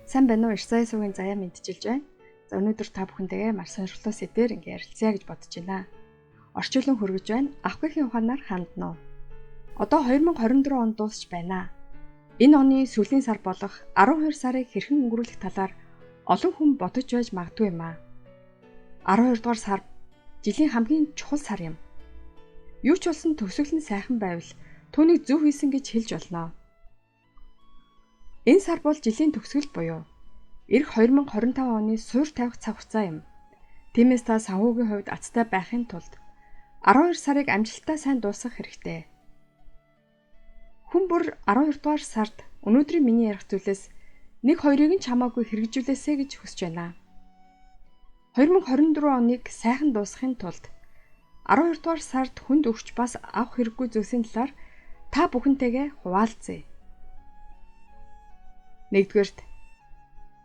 Сайн байна уу? Ирсай сугийн заяа мэдчилж байна. За өнөөдөр та бүхэнтэйгээ маш сонирхолтой сэдвээр ингээ ярилцъя гэж бодож байна. Орчуулан хүргэж байна. Авахгүйхийн ухаанаар хандна уу? Одоо 2024 он дуусч байна. Энэ оны сүүлийн сар болох 12 сарыг хэрхэн өнгөрүүлэх талаар олон хүн бодож байж магадгүй юм аа. 12 дугаар сар жилийн хамгийн чухал сар юм. Юу ч болсон төгсгөл нь сайхан байвал түүнийг зөв хийсэн гэж хэлж болно. Энэ сар бол жилийн төгсгөл буюу эх 2025 оны суур тавих цаг хугацаа юм. Тиймээс та санхүүгийн хувьд азтай байхын тулд 12 сарыг амжилттай сайн дуусгах хэрэгтэй. Хүн бүр 12 дугаар сард өнөөдрийн миний ярих зүйлээс 1-2-ыг нь чамаагүй хэрэгжүүлээсэй гэж хүсэж байна. 2024 оныг сайхан дуусгахын тулд 12 дугаар сард хүнд өгч бас авах хэрэггүй зүйлсийн талаар та бүхэнтэйгээ хуваалцъя. 1-р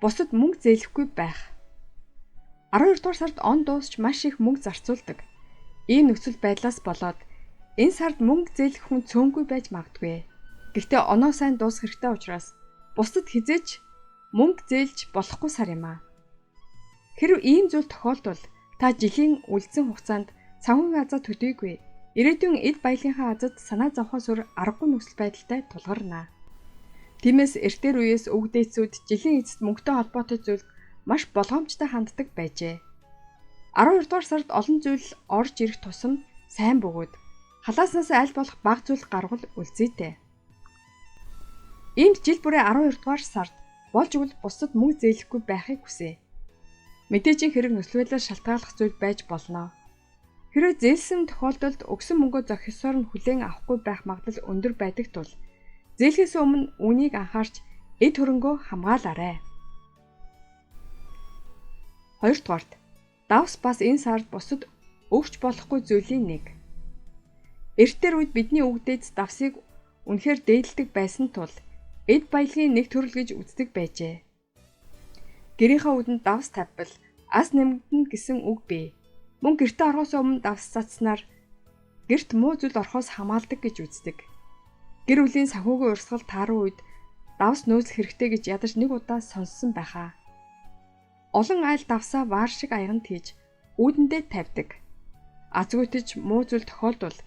бусад мөнгө зээлэхгүй байх. 12 дугаар сард он дуусч маш их мөнгө зарцуулдаг. Ийм нөхцөл байдлаас болоод энэ сард мөнгө зээлэх хүн цөөнгүй байж магадгүй. Гэхдээ оноо сайн дуусгах хэрэгтэй учраас бусдад хизээч мөнгө зээлж болохгүй сар юм аа. Хэрв ийм зүйл тохиолдвол та жилийн үлдсэн хугацаанд санхүүгийн азаа төдийгүй ирээдүйн эд баялагынхаа азад санаа зовхоос өөр аргагүй нөхцөл байдалтай тулгарна. Тиймээс эртээр үеэс өвөг дээдсүүд жилийн эцэст мөнгөтэй холбоотой зүйлд маш болгоомжтой ханддаг байжээ. 12 дугаар сард олон зүйл орж ирэх тусам сайн бөгөөд халааснаас аль болох бага зүйл гаргал үлзийтэй. Иймд жил бүрийн 12 дугаар сард болж өгөл бусдад мөнгө зээлэхгүй байхыг хүсье. Мэдээжийн хэрэг нөхцөл байдлаас шалтгааллах зүйл байж болно. Хэрвээ зээлсэн тохиолдолд өгсөн мөнгөө зохисоор нь хүлээн авахгүй байх магадлал өндөр байдаг тул зээлхээс өмнө үүнийг анхаарч эд хөрөнгөө хамгаалаарай. 2-р давс бас энэ сард бусад өгч болохгүй зүйлийн нэг. Эртээр үед бидний өвгдөөц давсыг үнэхээр дээдэлдэг байсан тул эд баялагын нэг төрөл гэж үздэг байжээ. Гэрийнхаа үүдэнд давс тавьбал ас нэмэгдэнэ гэсэн үг бий. Мөн гэрте орохоос өмнө давс цацснаар гэрт муу зүйл орохоос хамгаалдаг гэж үздэг. Гэр бүлийн санхүүгийн урсгал тааруу үед давс нөөцлөх хэрэгтэй гэж ядаж нэг удаа сонссон байхаа. Олон айл давсаа ваар шиг аяганд хийж үүдэндээ тавьдаг. Азгуйтж муу зүйл тохиолдвол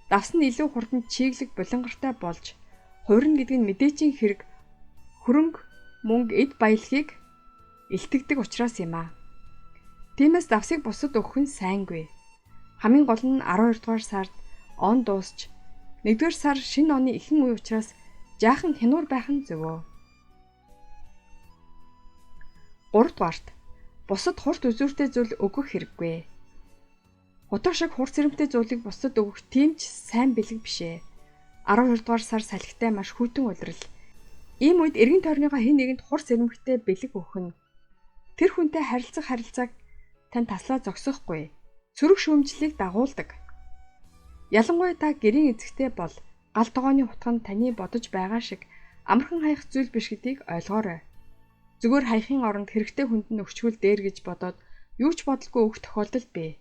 давс нь илүү хурдан чиглэг булангартай болж хуурна гэдэг нь мэдээжийн хэрэг хөрөнгө мөнгө эд баялагийг илтгэдэг учраас юм аа. Тиймээс давсыг бусад өгөх нь сайнгүй. Хамгийн гол нь 12 дугаар сард он дуусч 1-р сар шинэ оны ихэнх үе учраас жаахан хянуур байх нь зөвөө. 3-р бусад хурд үзүүртэй зүйл өгөх хэрэггүй. Утга шиг хурд зэрэмтэй зүйлийг бусдад өгөх тийм ч сайн бэлэг бишээ. 12 дугаар сар салхитай маш хүйтэн улирал. Ийм үед эргэн тойрныхоо хэн нэгэнд хурд зэрэмхтэй бэлэг өгөх нь тэр хүнтэй харилцааг тань таслаа зогсохгүй. Цөрөг шүүмжлэлийг дагуулдаг. Ялангуяа та гэрийн эзэгтэй бол гал тогооны утга нь таны бодож байгаа шиг амархан хаях зүйл биш гэдгийг ойлгоорой. Зүгээр хаяхын оронд хэрэгтэй хүнд нь өгчгөл дээр гэж бодоод юу ч бодолгүй өгөх тохиолдол бий.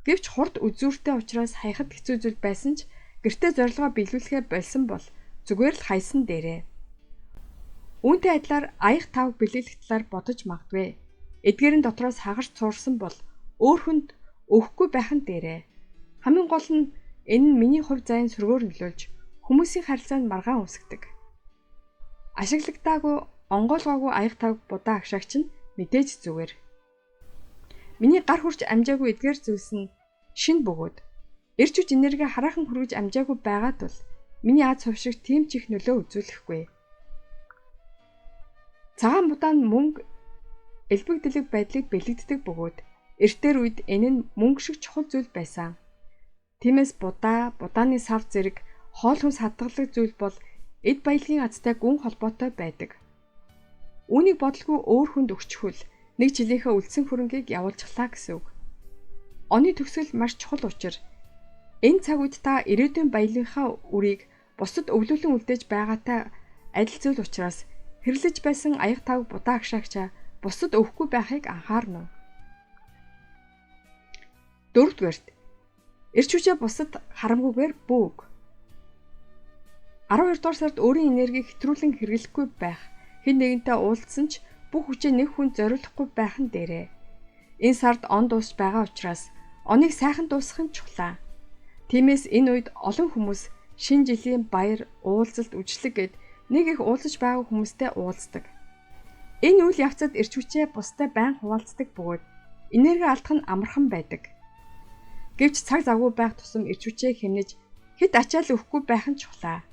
Гэвч хурд үзүүртэй учраас хаяхад хэцүү зүйл байсан ч гэртээ зорилгоо биелүүлэхээ болсон бол зүгээр л хайсан дээрээ. Үүнтэй адилаар аях тавг бэлэглэх талаар бодож магадгүй. Эдгээрийн дотроос хагарч цуурсан бол өөр хүнд өгөхгүй байх нь дээрээ. Хамгийн гол нь энэ нь миний хувь заяан сөргөөр нөлөөлж хүмүүсийн харилцаанд маргаан үүсгдэг. Ашиглагдаагүй онгойлгоогүй аяг тавг будаа агшаагч нь мэдээж зүгээр. Миний гар хурж амжаагүй эдгээр зүйлс нь шин бөгөөд эрч хүч энерги хараахан хүргэж амжаагүй байгаа тул миний аз хувь шиг тийм ч их нөлөө үзүүлэхгүй. Цагаан будаа нь мөнгө элбэг дэлэг байдлыг бэлэгддэг бөгөөд эртээр үед энэ нь мөнгө шиг чухал зүйл байсан. Тиймээс будааны сав зэрэг хоол хүнс хадгалах зүйл бол эд баялагын азтай гүн холбоотой байдаг. Үүнийг бодлого өөр хүнд өгчихвөл нэг жилийнхээ үлдсэн хөрөнгийг явуулчихлаа гэсэн үг. Оны төгсгөл маш чухал учир энэ цаг үед та ирээдүйн баялагынхаа үрийг бусдад өвлүүлэн үлдээж байгаатай адил зүйл учраас хэрлэж байсан аяг тавг будаа агшаагчаа бусдад өгөхгүй байхыг анхаарна. 4-р эрч хүчээ бусдад харамгүйгээр бөөг. 12 дугаар сард өөрийн энергийг хэтрүүлэн хэрэглэхгүй байх, хэн нэгэнтэй уулзсан ч бүх хүчээ нэг хүнд зориулахгүй байх нь дээрээ. Энэ сард он дуусч байгаа учраас оныг сайхан дуусгах нь чухлаа. Тиймээс энэ үед олон хүмүүс шинэ жилийн баяр, уулзалт, үжлэг гэд нэг их уулзаж байгаа хүмүүстэй уулздаг. Энэ үйл явцад эрч хүчээ бусдад байн хуваалцдаг бөгөөд энерги алдах нь амархан байдаг. Гэвч цаг завгүй байх тусам эрч хүчээ хэмнэж хэд ачаал өгөхгүй байх нь чухлаа.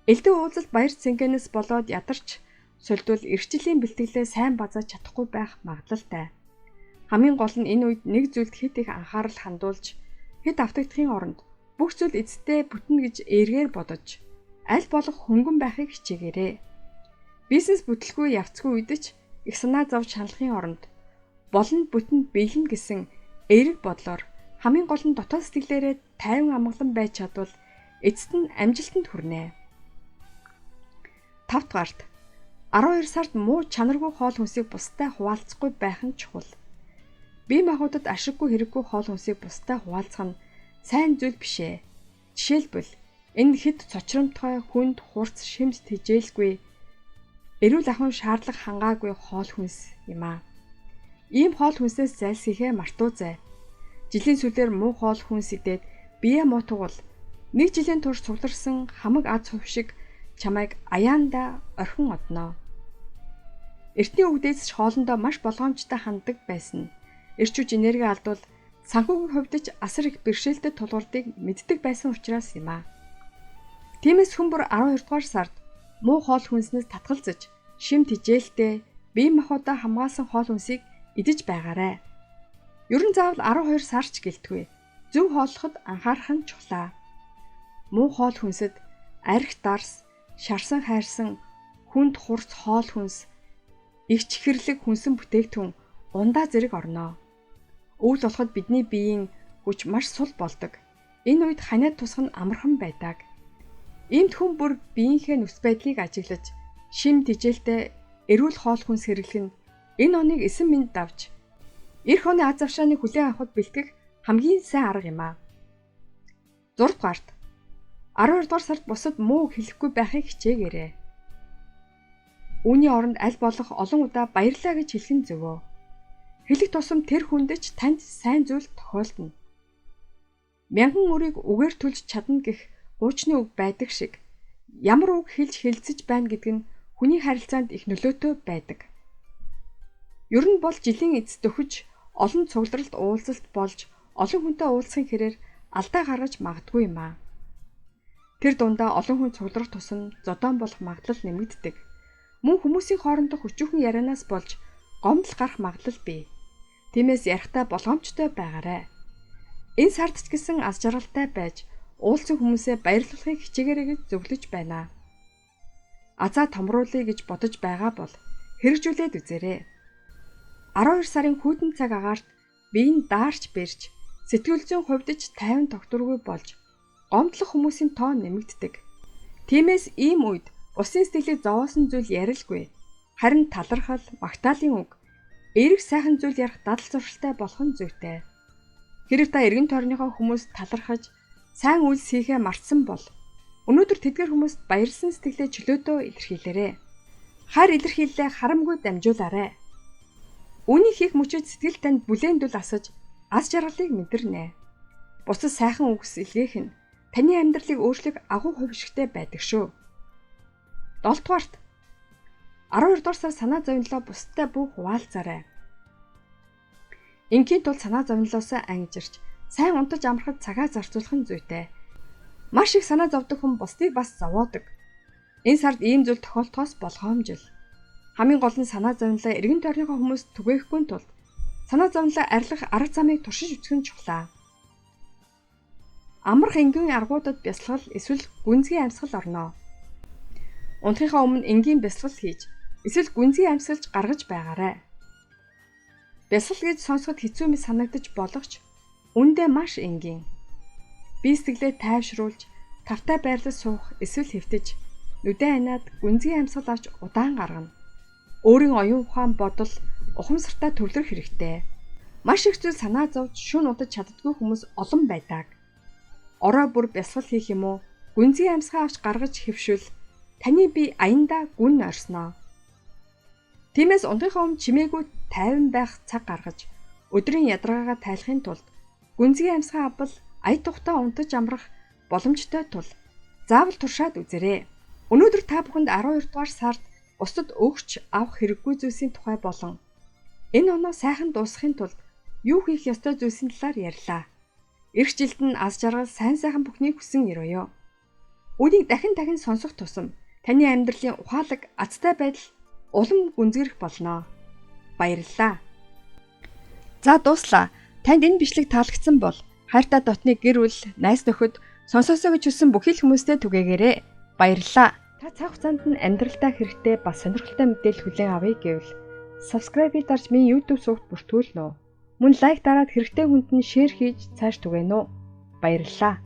Элдв уулзалт баяр цэнгэнээс болоод ядарч сулдвал эрхчлэлийн бэлтгэлээ сайн базааж чадахгүй байх магадлалтай. Хамгийн гол нь энэ үед нэг зүйлд хэд их анхаарал хандуулж хэд автагдахын оронд бүх зүйл эцэстээ бүтнэ гэж эргээр бодож аль болох хөнгөн байхыг хичээгээрэй. Бизнес бүтлгүй явцгүй үед ч их санаа зовж шаналхын оронд болно бүтэн биелнэ гэсэн эерэг бодлоор хамгийн гол нь дотоод сэтгэлээрээ тайван амгалан байж чадвал эцэст нь амжилтанд хүрнэ. 5 дугаарт 12 сард муу чанаргүй хоол хүнсийг бусдад хуваалцахгүй байх нь чухал. Бие махбодод ашиггүй хэрэггүй хоол хүнсийг бусдад хуваалцах нь сайн зүйл биш ээ. Жишээлбэл энэ хэд цочромтгой, хүнд, хурц, шимс тэжээлгүй эрүүл ахуйн шаардлага хангаагүй хоол хүнс юм аа. Ийм хоол хүнсээс зайлсхийхээ мартуузай. Жилийн сүүлээр муу хоол хүнс идээд бие муутгавал нэг жилийн турш цугларсан хамаг аз хувь шиг чамайг аяанда орхин одноо. Эртний үгдээс ч хоолндоо маш болгоомжтой ханддаг байсан. Эрч хүч энерги алдвал санхүүгийн хувьд ч асар их бэрхшээлтэй тулгуурдыг мэддэг байсан учраас юм аа. Тиймээс хүн бүр 12 дугаар сард муу хоол хүнснээс татгалзаж, шим тэжээлтэй, бие махбодоо хамгаалсан хоол хүнсийг идэж байгаарай. Ер нь заавал 12 сарч гэлтгүй. Зөв хооллоход анхаарах нь чухлаа. Муу хоол хүнсэд арх дарс, шарсан хайрсан, хүнд хурц хоол хүнс, их чихэрлэг хүнсэн бүтээгдэхүүн ундаа зэрэг орноо. Өвөл болоход бидний биеийн хүч маш сул болдог. Энэ үед ханиад тусах нь амархан байдаг. Иймд хүн бүр биеийнхээ нөхц байдлыг ажиглаж, шим тэжээлтэй эрүүл хоол хүнс хэрэглэх нь энэ оныг эсэн мэнд давж, эх оны аз авшааныг хүлээн авахд бэлтгэх хамгийн сайн арга юм аа. 6 дугаарт 12 дугаар сард бусад муу хэлэхгүй байхыг хичээгээрэй. Үүний оронд аль болох олон удаа баярлалаа гэж хэлэх нь зөвөө. Хэлэх тусам тэр хүнд ч танд сайн зүйл тохиолдно. Мянган үрийг үгээр төлж чадна гэх хуучны үг байдаг шиг ямар үг хэлж хэлцэж байна гэдэг нь хүний харилцаанд их нөлөөтэй байдаг. Ер нь бол жилийн эцэст өгч олон цугларалт уулзалт болж олон хүнтэй уулзахын хэрээр алдаа гаргаж магадгүй юм аа. Тэр дундаа олон хүн цугларах тусам зодон болох магадлал нэмэгддэг. Мөн хүмүүсийн хоорондох өчүүхэн ярианаас болж гомдол гарах магадлал бий. Тиймээс ярихдаа болгоомжтой байгаарай. Энэ сард ч гэсэн аз жаргалтай байж уулзсан хүмүүсээ баярлуулахыг хичээгээрэй гэж зөвлөж байна. Азаа томруулъя гэж бодож байгаа бол хэрэгжүүлээд үзээрэй. 12 сарын хүйтэн цаг агаарт биеийг даарч бэрж, сэтгэл зүйн хувьд ч тайван тогтворгүй болж, гомдлох хүмүүсийн тоо нэмэгддэг. Тиймээс ийм үед усын сэтгэлийг зовоосон зүйл ярилгүй, харин талархал, магтаалын үг, эерэг сайхан зүйл ярих дадал зуршилтай болох нь зүйтэй. Хэрэг та эргэн тойрныхоо хүмүүст талархаж, сайн үйлс хийхээ мартсан бол өнөөдөр тэдгээр хүмүүст баярлсан сэтгэлээ чөлөөтөө илэрхийлээрэй. Хайр илэрхийллээ харамгүй дамжуулаарай. Үүнийг хийх мөчид сэтгэл танд бүлээндүл асаж аз жаргалыг мэдэрнэ. Бусад сайхан үгс илгээх нь таны амьдралыг өөрчлөх агуу хувьшигтэй байдаг шүү. 7 дугаарт 12 дугаар сар санаа зовнилоо бусдад бүх хуваалцаарай. Ингийн тул санаа зовнилоосоо ангижирч сайн унтаж амрахад цагаа зарцуулах нь зүйтэй. Маш их санаа зовдөг хүн бусдыг бас зовоодог. Энэ сард ийм зүйл тохиолдохоос болгоомжил. Хамгийн гол нь санаа зовнилоо эргэн тойрныхоо хүмүүст түгээхгүй тулд санаа зовнилоо арилгах арга замыг туршиж үзэх нь чухлаа. Амрах энгийн аргуудад бясалгал эсвэл гүнзгий амьсгал орноо. Унтахынхаа өмнө энгийн бясалгал хийж эсвэл гүнзгий амьсгалж гаргаж байгаарай. Бясалгал гэж сонсоход хэцүү мэт санагдаж болохч үндэ маш энгийн. Бие сэтгэлээ тайвшруулж, тавтай байрлаж суух эсвэл хэвтэж, нүдэн анаад гүнзгий амьсгал авч удаан гаргана. Өөрийн оюун ухаан бодол, ухамсартай төвлөрөх хэрэгтэй. Маш их зүйл санаа зовж шүн удаж чаддгүй хүмүүс олон байдаг. Орой бүр бясалгал хийх юм уу? Гүнзгий амьсгаа авч гаргаж хэвшвэл таны бие аяндаа гүн орсноо. Тиймээс ундынхаа өмнө чимээгүй тайван байх цаг гаргаж өдрийн ядаргаагаа тайлахын тулд гүнзгий амьсгаа авбал ая тухтаа унтаж амрах боломжтой тул заавал туршаад үзээрэй. Өнөөдөр та бүхэнд 12 дугаар сард бусдад өгч авах хэрэггүй зүйлсийн тухай болон энэ оноо сайхан дуусгахын тулд юу хийх ёстой зүйлсийн талаар ярьлаа. Ирэх жилд нь аз жаргал сайн сайхан бүхнийг хүсэн ирвэё. Үнийг дахин сонсох тусам таны амьдралын ухаалаг азтай байдал улам гүнзгийрэх болно. Баярлалаа. За дуслаа. Танд энэ бичлэг таалагдсан бол хайртай дотны гэр бүл, найз нөхөд сонсоосоо гэж хүссэн бүхий л хүмүүстээ түгээгээрэй. Баярлалаа. Та цаг хугацаанд нь амьдралдаа хэрэгтэй бас сонирхолтой мэдээлэл хүлээн авъя гэвэл subscribe-ийг дарж минь YouTube сувагт бүртгүүлнэ үү. Мөн лайк дараад хэрэгтэй хүнд нь шеэр хийж цааш түгээнэ үү. Баярлалаа.